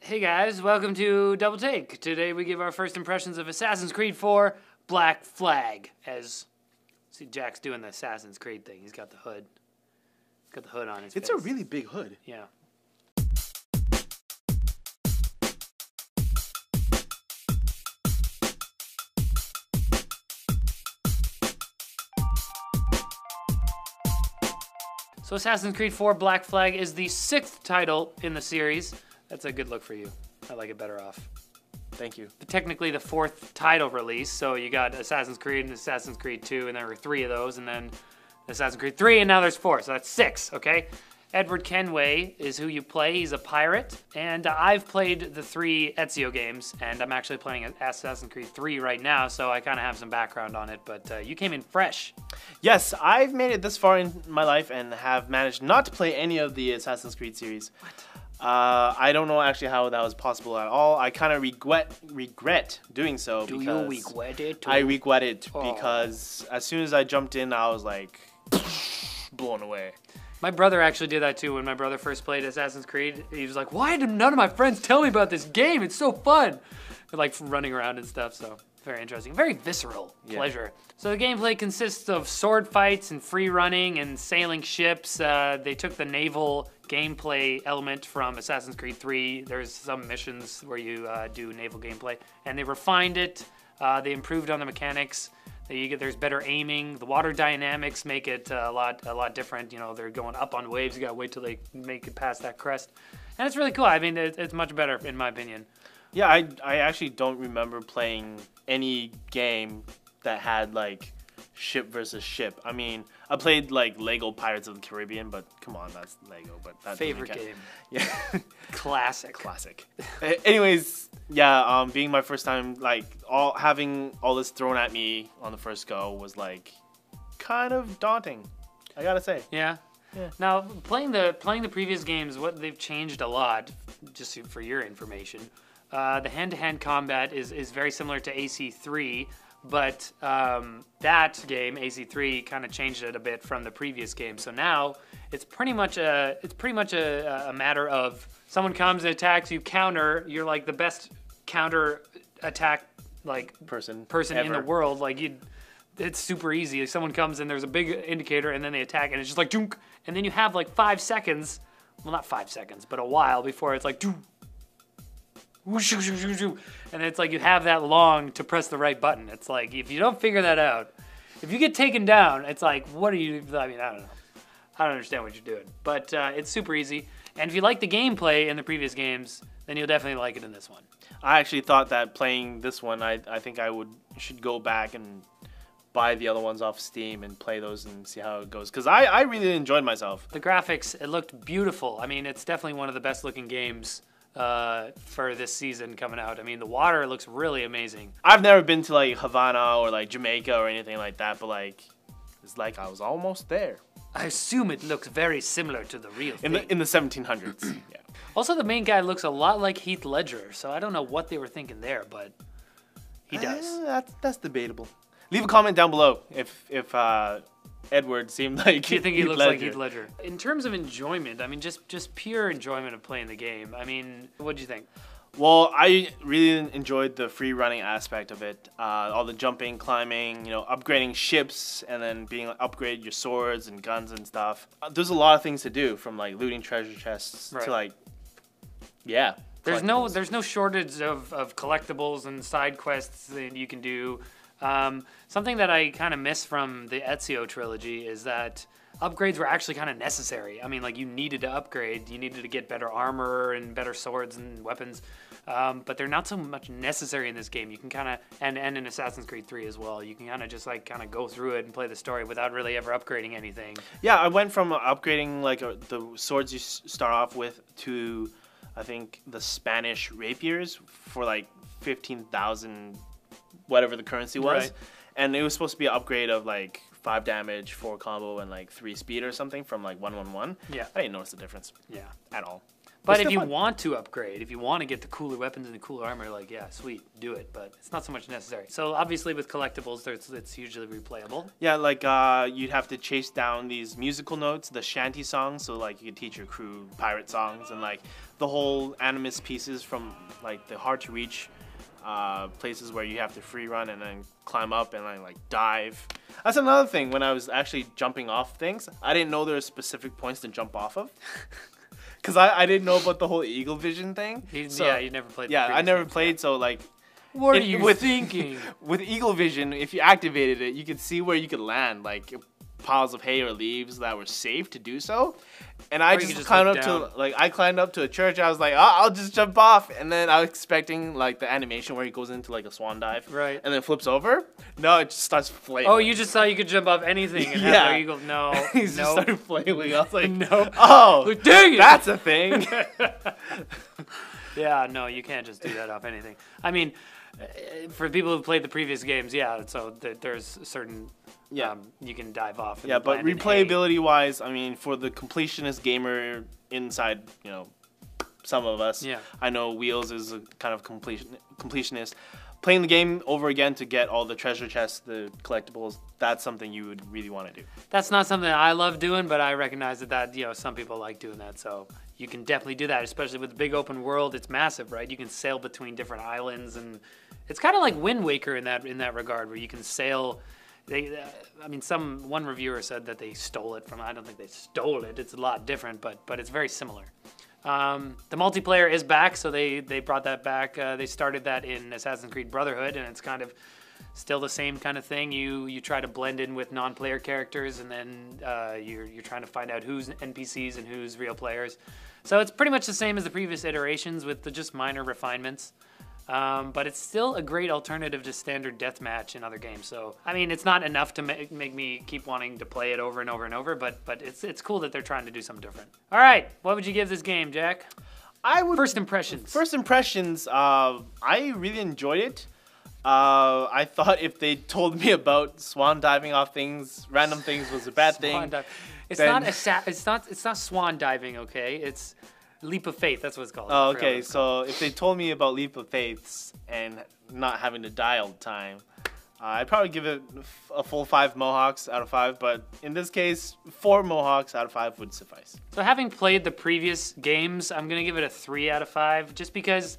Hey guys, welcome to Double Take. Today we give our first impressions of Assassin's Creed 4 Black Flag. See, Jack's doing the Assassin's Creed thing. He's got the hood. Got the hood on his face. It's a really big hood. Yeah. So Assassin's Creed 4 Black Flag is the 6th title in the series. That's a good look for you. I like it better off. Thank you. But technically the 4th title release, so you got Assassin's Creed and Assassin's Creed 2, and there were 3 of those, and then Assassin's Creed 3, and now there's 4, so that's 6, okay? Edward Kenway is who you play. He's a pirate, and I've played the 3 Ezio games, and I'm actually playing Assassin's Creed 3 right now, so I kind of have some background on it, but you came in fresh. Yes, I've made it this far in my life and have managed not to play any of the Assassin's Creed series. What? I don't know actually how that was possible at all. I kind of regret doing so. Do you regret it? I regret it because as soon as I jumped in, I was like blown away. My brother actually did that too. When my brother first played Assassin's Creed, he was like, "Why did none of my friends tell me about this game? It's so fun." They're like running around and stuff, so very interesting. Very visceral pleasure. So the gameplay consists of sword fights and free running and sailing ships. They took the naval gameplay element from Assassin's Creed 3. There's some missions where you do naval gameplay, and they refined it. They improved on the mechanics. There's better aiming. The water dynamics make it a lot different. You know, they're going up on waves. You gotta wait till they make it past that crest, and it's really cool. I mean, it's much better in my opinion. Yeah, I actually don't remember playing any game that had like ship versus ship. I mean, I played like Lego Pirates of the Caribbean, but come on, that's Lego. But that Favorite game. Yeah, Classic. Anyways, yeah, being my first time, like having all this thrown at me on the first go was like kind of daunting. I gotta say. Yeah. Yeah. Now playing the previous games, what they've changed a lot. Just for your information, the hand-to-hand combat is very similar to AC3. But that game, AC3, kind of changed it a bit from the previous game. So now it's pretty much a matter of someone comes and attacks you, counter. You're like the best counter attack person in the world. It's super easy. If someone comes and there's a big indicator and then they attack and it's just like junk, and then you have like 5 seconds. Well, not 5 seconds, but a while before it's like junk. And it's like you have that long to press the right button. It's like if you don't figure that out, if you get taken down, it's like, what are you? I mean, I don't know. I don't understand what you're doing. But it's super easy. And if you like the gameplay in the previous games, then you'll definitely like it in this one. I actually thought that playing this one, I think I should go back and buy the other ones off Steam and play those and see how it goes. Because I really enjoyed myself. The graphics, it looked beautiful. I mean, it's definitely one of the best looking games for this season coming out. I mean, the water looks really amazing. I've never been to like Havana or like Jamaica or anything like that, but like it's like I was almost there. I assume it looks very similar to the real thing. In the 1700s. Yeah. Also, the main guy looks a lot like Heath Ledger, so I don't know what they were thinking there, but he does. That's debatable. Leave a comment down below if Edward seemed like Do you think he looks like Heath Ledger? In terms of enjoyment, I mean, just pure enjoyment of playing the game. I mean, what'd you think? Well, I really enjoyed the free running aspect of it. All the jumping, climbing, upgrading ships, and then being upgrade your swords and guns and stuff. There's a lot of things to do, from like looting treasure chests to like, yeah. There's no shortage of collectibles and side quests that you can do. Something that I kind of miss from the Ezio trilogy is that upgrades were actually kind of necessary. I mean, like, you needed to upgrade. You needed to get better armor and better swords and weapons. But they're not so much necessary in this game. You can kind of, and in Assassin's Creed 3 as well, you can kind of just like kind of go through it and play the story without really ever upgrading anything. Yeah, I went from upgrading like the swords you start off with to, I think, the Spanish rapiers for like 15,000 whatever the currency was. Right. And it was supposed to be an upgrade of like 5 damage, 4 combo, and like 3 speed or something from like 111. Yeah. I didn't notice the difference. Yeah. At all. But It's if you still fun. want to upgrade, if you want to get the cooler weapons and the cooler armor, like, yeah, sweet, do it. But it's not so much necessary. So obviously with collectibles, it's usually replayable. Yeah, like you'd have to chase down these musical notes, the shanty songs. So like you could teach your crew pirate songs and like the whole animus pieces from like the hard to reach places where you have to free run and then climb up and then like dive. That's another thing. When I was actually jumping off things, I didn't know there were specific points to jump off of. Because I didn't know about the whole eagle vision thing. Yeah, you never played. Yeah, the I never games. played, so like. What are it- you with- thinking? With eagle vision, if you activated it, you could see where you could land, like piles of hay or leaves that were safe to do so. And I Or you could just just climbed look up down. to like I climbed up to a church. I was like, oh, I'll just jump off, and then I was expecting like the animation where he goes into like a swan dive, Right. and then flips over. No, it just starts flailing. Oh, you just thought you could jump off anything and Yeah. have no eagle. No, He just no. started flailing. I was like, No. oh, Like, dang it! that's a thing. Yeah, no, you can't just do that off anything. I mean, for people who've played the previous games, yeah, so there's certain, Yeah. you can dive off. And Yeah, but land in hay. replayability wise, I mean, for the completionist gamer inside, you know, some of us, Yeah. I know Wheels is a kind of completionist. Playing the game over again to get all the treasure chests, the collectibles, that's something you would really want to do. That's not something I love doing, but I recognize that some people like doing that, so you can definitely do that, especially with the big open world. It's massive, right? You can sail between different islands, and it's kind of like Wind Waker in that regard, where you can sail. One reviewer said that they stole it from. I don't think they stole it. It's a lot different, but it's very similar. The multiplayer is back, so they brought that back. They started that in Assassin's Creed Brotherhood, and it's kind of still the same kind of thing. You try to blend in with non-player characters, and then you're trying to find out who's NPCs and who's real players. So it's pretty much the same as the previous iterations with just minor refinements. But it's still a great alternative to standard deathmatch in other games. So, I mean, it's not enough to make me keep wanting to play it over and over and over, but it's cool that they're trying to do something different. All right, what would you give this game, Jack? I would First impressions. First impressions, I really enjoyed it. I thought if they told me about swan diving off things, random things, was a bad Swan thing. dive. It's then- it's not swan diving, okay? It's leap of faith. That's what it's called. Oh, I forgot what okay. it's called. So if they told me about Leap of Faiths and not having to die all the time, I'd probably give it a full 5 Mohawks out of 5. But in this case, 4 Mohawks out of 5 would suffice. So having played the previous games, I'm gonna give it a 3 out of 5, just because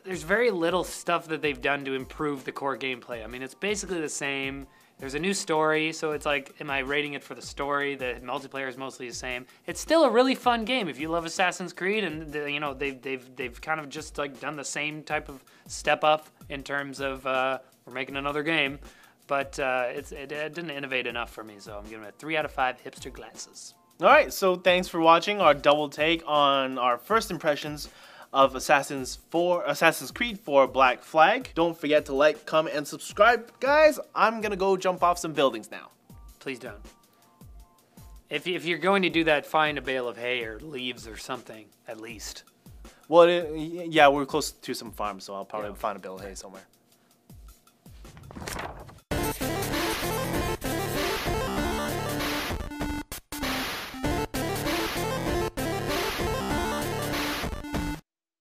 there's very little stuff that they've done to improve the core gameplay. I mean, it's basically the same. There's a new story, so it's like, am I rating it for the story? The multiplayer is mostly the same. It's still a really fun game if you love Assassin's Creed, and they've kind of just like done the same type of step up in terms of we're making another game, but it didn't innovate enough for me, so I'm giving it a 3 out of 5 hipster glasses. All right. So thanks for watching our double take on our first impressions of Assassin's Creed 4 Black Flag. Don't forget to like, comment, and subscribe, guys. I'm gonna go jump off some buildings now. Please don't. If you're going to do that, find a bale of hay or leaves or something, at least. Well, yeah, we're close to some farms, so I'll probably Yeah. find a bale of hay somewhere.